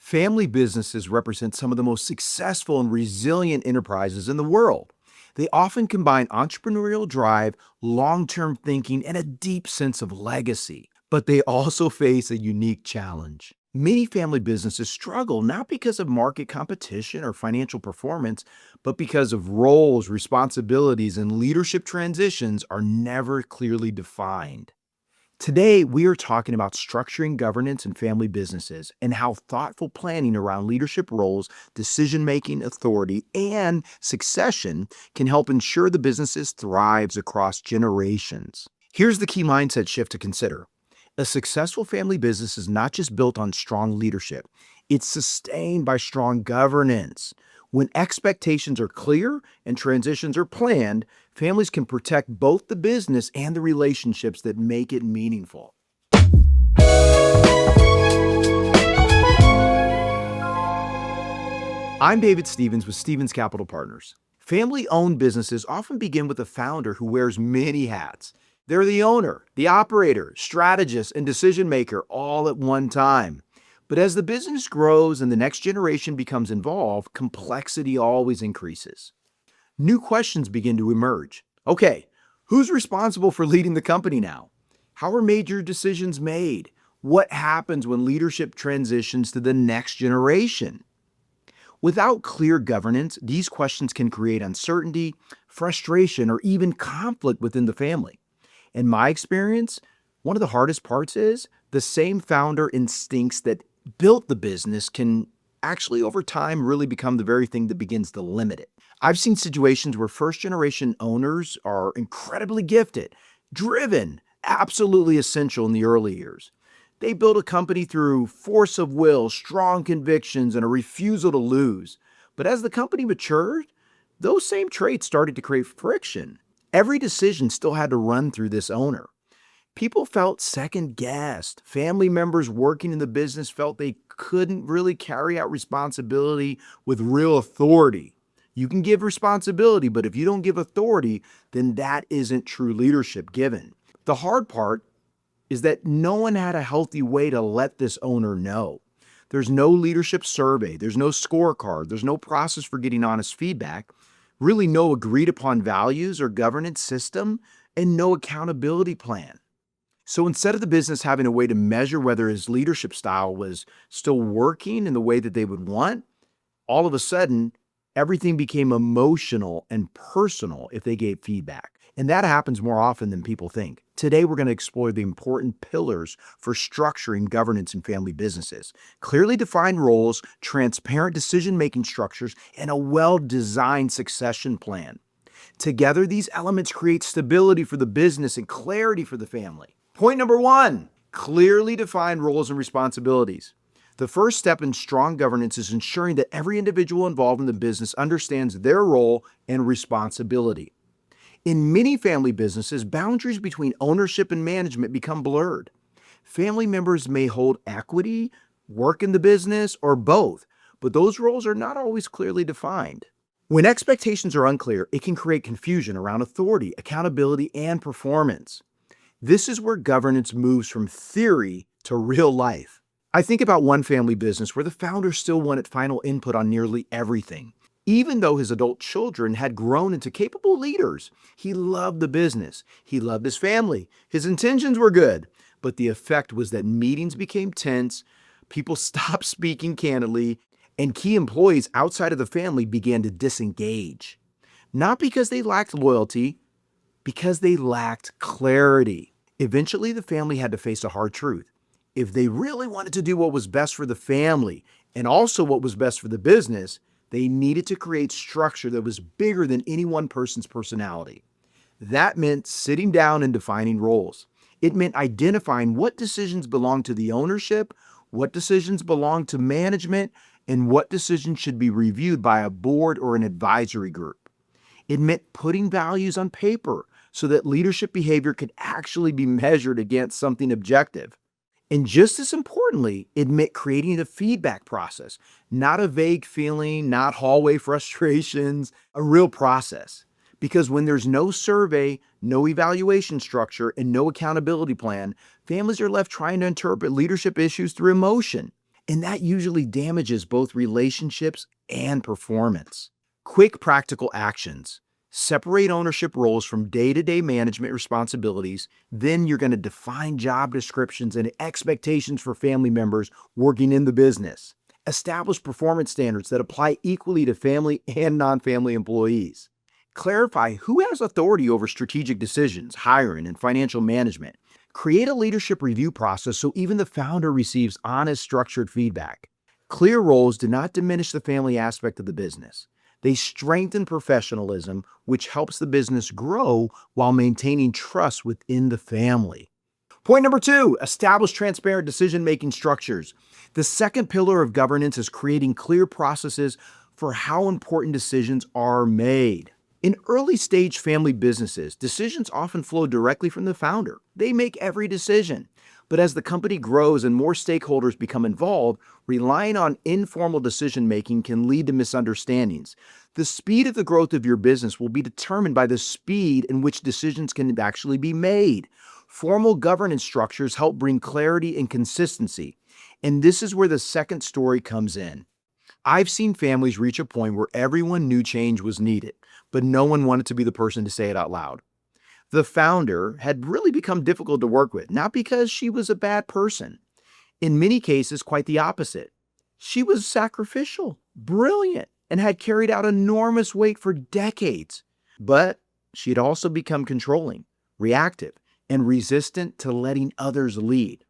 Family businesses represent some of the most successful and resilient enterprises in the world. They often combine entrepreneurial drive, long term thinking, and a deep sense of legacy. But they also face a unique challenge. Many family businesses struggle not because of market competition or financial performance, but because of roles, responsibilities, and leadership transitions are never clearly defined. Today, we are talking about structuring governance in family businesses and how thoughtful planning around leadership roles, decision making, authority, and succession can help ensure the businesses thrives across generations. Here's the key mindset shift to consider. A successful family business is not just built on strong leadership, it's sustained by strong governance. When expectations are clear and transitions are planned, families can protect both the business and the relationships that make it meaningful. I'm David Stevens with Stevens Capital Partners. Family-owned businesses often begin with a founder who wears many hats. They're the owner, the operator, strategist, and decision maker all at one time. But as the business grows and the next generation becomes involved, complexity always increases. New questions begin to emerge. Okay, who's responsible for leading the company now? How are major decisions made? What happens when leadership transitions to the next generation? Without clear governance, these questions can create uncertainty, frustration, or even conflict within the family. In my experience, one of the hardest parts is the same founder instincts that built the business can actually over time really become the very thing that begins to limit it. I've seen situations where first generation owners are incredibly gifted, driven, absolutely essential in the early years. They built a company through force of will, strong convictions, and a refusal to lose. But as the company matured, those same traits started to create friction. Every decision still had to run through this owner. People felt second guessed. Family members working in the business felt they couldn't really carry out responsibility with real authority. You can give responsibility, but if you don't give authority, then that isn't true leadership given. The hard part is that no one had a healthy way to let this owner know. There's no leadership survey, there's no scorecard, there's no process for getting honest feedback, really no agreed upon values or governance system, and no accountability plan. So instead of the business having a way to measure whether his leadership style was still working in the way that they would want, all of a sudden, everything became emotional and personal if they gave feedback. And that happens more often than people think. Today, we're going to explore the important pillars for structuring governance in family businesses. Clearly defined roles, transparent decision-making structures, and a well-designed succession plan. Together, these elements create stability for the business and clarity for the family. Point number one, clearly defined roles and responsibilities. The first step in strong governance is ensuring that every individual involved in the business understands their role and responsibility. In many family businesses, boundaries between ownership and management become blurred. Family members may hold equity, work in the business, or both, but those roles are not always clearly defined. When expectations are unclear, it can create confusion around authority, accountability, and performance. This is where governance moves from theory to real life. I think about one family business where the founder still wanted final input on nearly everything. Even though his adult children had grown into capable leaders, he loved the business. He loved his family. His intentions were good, but the effect was that meetings became tense, people stopped speaking candidly, and key employees outside of the family began to disengage. Not because they lacked loyalty, because they lacked clarity. Eventually, the family had to face a hard truth. If they really wanted to do what was best for the family and also what was best for the business, they needed to create structure that was bigger than any one person's personality. That meant sitting down and defining roles. It meant identifying what decisions belong to the ownership, what decisions belong to management, and what decisions should be reviewed by a board or an advisory group. It meant putting values on paper so that leadership behavior could actually be measured against something objective. And just as importantly, it meant creating a feedback process, not a vague feeling, not hallway frustrations, a real process. Because when there's no survey, no evaluation structure, and no accountability plan, families are left trying to interpret leadership issues through emotion. And that usually damages both relationships and performance. Quick practical actions. Separate ownership roles from day-to-day management responsibilities. Then you're going to define job descriptions and expectations for family members working in the business. Establish performance standards that apply equally to family and non-family employees. Clarify who has authority over strategic decisions, hiring, and financial management. Create a leadership review process so even the founder receives honest, structured feedback. Clear roles do not diminish the family aspect of the business. They strengthen professionalism, which helps the business grow while maintaining trust within the family. Point number 2, establish transparent decision-making structures. The second pillar of governance is creating clear processes for how important decisions are made. In early-stage family businesses, decisions often flow directly from the founder. They make every decision. But as the company grows and more stakeholders become involved, relying on informal decision-making can lead to misunderstandings. The speed of the growth of your business will be determined by the speed in which decisions can actually be made. Formal governance structures help bring clarity and consistency. And this is where the second story comes in. I've seen families reach a point where everyone knew change was needed, but no one wanted to be the person to say it out loud. The founder had really become difficult to work with, not because she was a bad person. In many cases, quite the opposite. She was sacrificial, brilliant, and had carried out enormous weight for decades. But she had also become controlling, reactive, and resistant to letting others lead.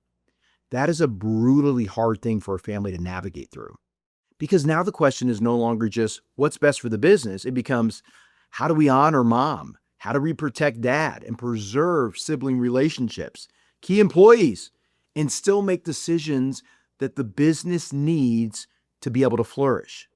That is a brutally hard thing for a family to navigate through. Because now the question is no longer just what's best for the business. It becomes, how do we honor mom? How do we protect dad and preserve sibling relationships, key employees, and still make decisions that the business needs to be able to flourish?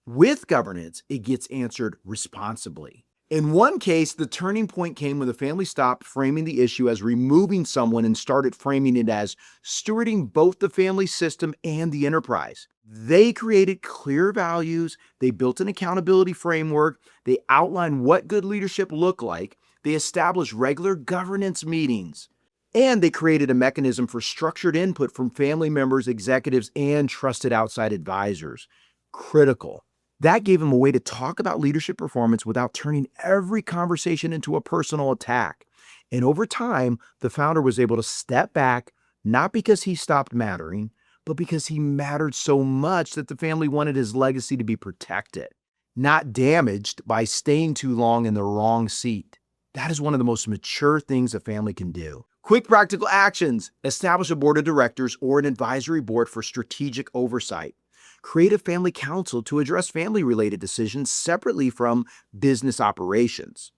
With governance, it gets answered responsibly. In one case, the turning point came when the family stopped framing the issue as removing someone and started framing it as stewarding both the family system and the enterprise. They created clear values, they built an accountability framework, they outlined what good leadership looked like, they established regular governance meetings, and they created a mechanism for structured input from family members, executives, and trusted outside advisors. Critical. That gave him a way to talk about leadership performance without turning every conversation into a personal attack. And over time, the founder was able to step back, not because he stopped mattering, but because he mattered so much that the family wanted his legacy to be protected, not damaged by staying too long in the wrong seat. That is one of the most mature things a family can do. Quick practical actions. Establish a board of directors or an advisory board for strategic oversight. Create a family council to address family-related decisions separately from business operations.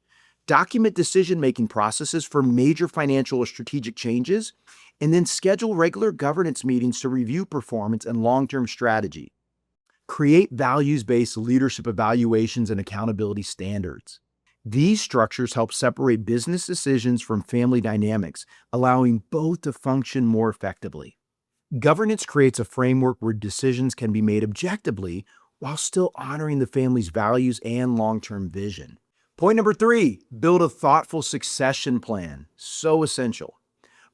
Document decision-making processes for major financial or strategic changes, and then schedule regular governance meetings to review performance and long-term strategy. Create values-based leadership evaluations and accountability standards. These structures help separate business decisions from family dynamics, allowing both to function more effectively. Governance creates a framework where decisions can be made objectively while still honoring the family's values and long-term vision. Point number 3, build a thoughtful succession plan. So essential.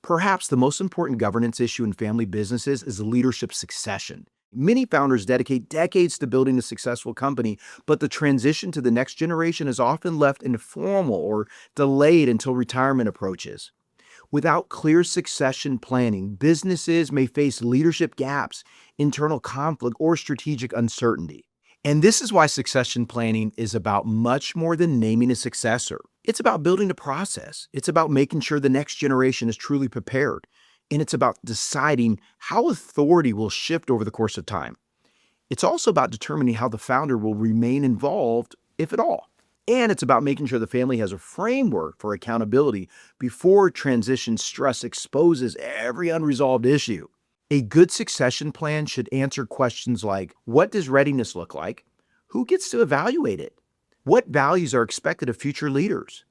Perhaps the most important governance issue in family businesses is leadership succession. Many founders dedicate decades to building a successful company, but the transition to the next generation is often left informal or delayed until retirement approaches. Without clear succession planning, businesses may face leadership gaps, internal conflict, or strategic uncertainty. And this is why succession planning is about much more than naming a successor. It's about building a process. It's about making sure the next generation is truly prepared. And it's about deciding how authority will shift over the course of time. It's also about determining how the founder will remain involved, if at all. And it's about making sure the family has a framework for accountability before transition stress exposes every unresolved issue. A good succession plan should answer questions like, what does readiness look like? Who gets to evaluate it? What values are expected of future leaders?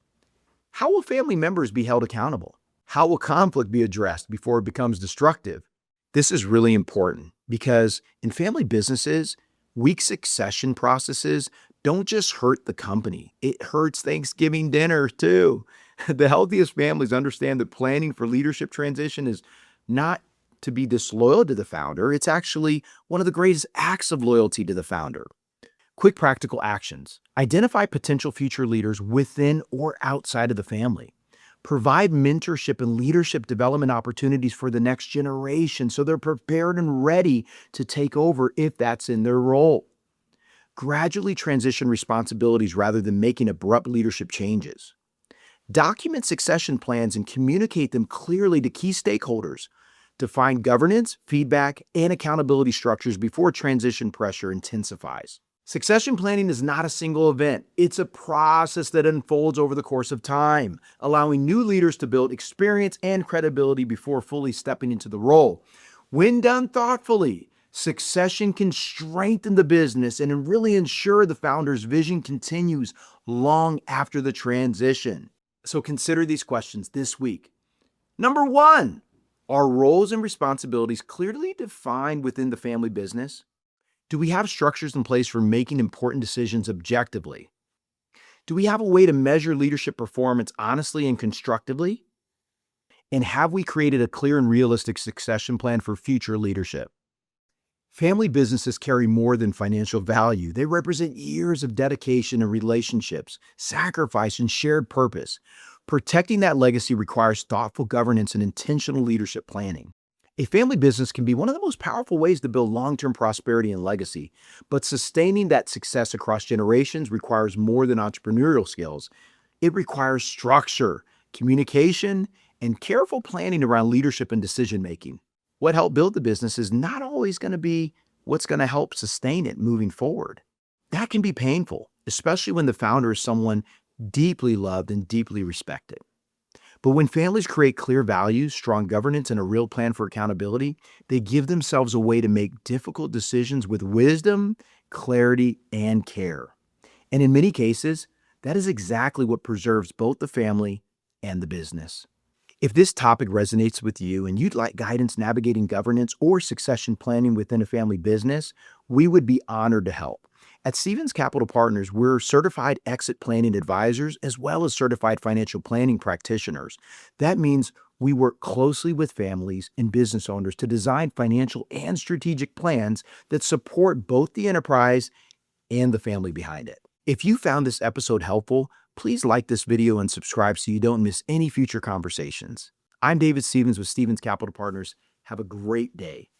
How will family members be held accountable? How will conflict be addressed before it becomes destructive? This is really important because in family businesses, weak succession processes don't just hurt the company, it hurts Thanksgiving dinner too. The healthiest families understand that planning for leadership transition is not to be disloyal to the founder. It's actually one of the greatest acts of loyalty to the founder. Quick practical actions. Identify potential future leaders within or outside of the family. Provide mentorship and leadership development opportunities for the next generation so they're prepared and ready to take over if that's in their role. Gradually transition responsibilities rather than making abrupt leadership changes. Document succession plans and communicate them clearly to key stakeholders. Define governance, feedback, and accountability structures before transition pressure intensifies. Succession planning is not a single event. It's a process that unfolds over the course of time, allowing new leaders to build experience and credibility before fully stepping into the role. When done thoughtfully, succession can strengthen the business and really ensure the founder's vision continues long after the transition. So consider these questions this week. Number 1, are roles and responsibilities clearly defined within the family business? Do we have structures in place for making important decisions objectively? Do we have a way to measure leadership performance honestly and constructively? And have we created a clear and realistic succession plan for future leadership? Family businesses carry more than financial value. They represent years of dedication and relationships, sacrifice, and shared purpose. Protecting that legacy requires thoughtful governance and intentional leadership planning. A family business can be one of the most powerful ways to build long-term prosperity and legacy, but sustaining that success across generations requires more than entrepreneurial skills. It requires structure, communication, and careful planning around leadership and decision-making. What helped build the business is not always going to be what's going to help sustain it moving forward. That can be painful, especially when the founder is someone deeply loved and deeply respected. But when families create clear values, strong governance, and a real plan for accountability, they give themselves a way to make difficult decisions with wisdom, clarity, and care. And in many cases, that is exactly what preserves both the family and the business. If this topic resonates with you and you'd like guidance navigating governance or succession planning within a family business, we would be honored to help. At Stevens Capital Partners, we're certified exit planning advisors as well as certified financial planning practitioners. That means we work closely with families and business owners to design financial and strategic plans that support both the enterprise and the family behind it. If you found this episode helpful, please like this video and subscribe so you don't miss any future conversations. I'm David Stevens with Stevens Capital Partners. Have a great day.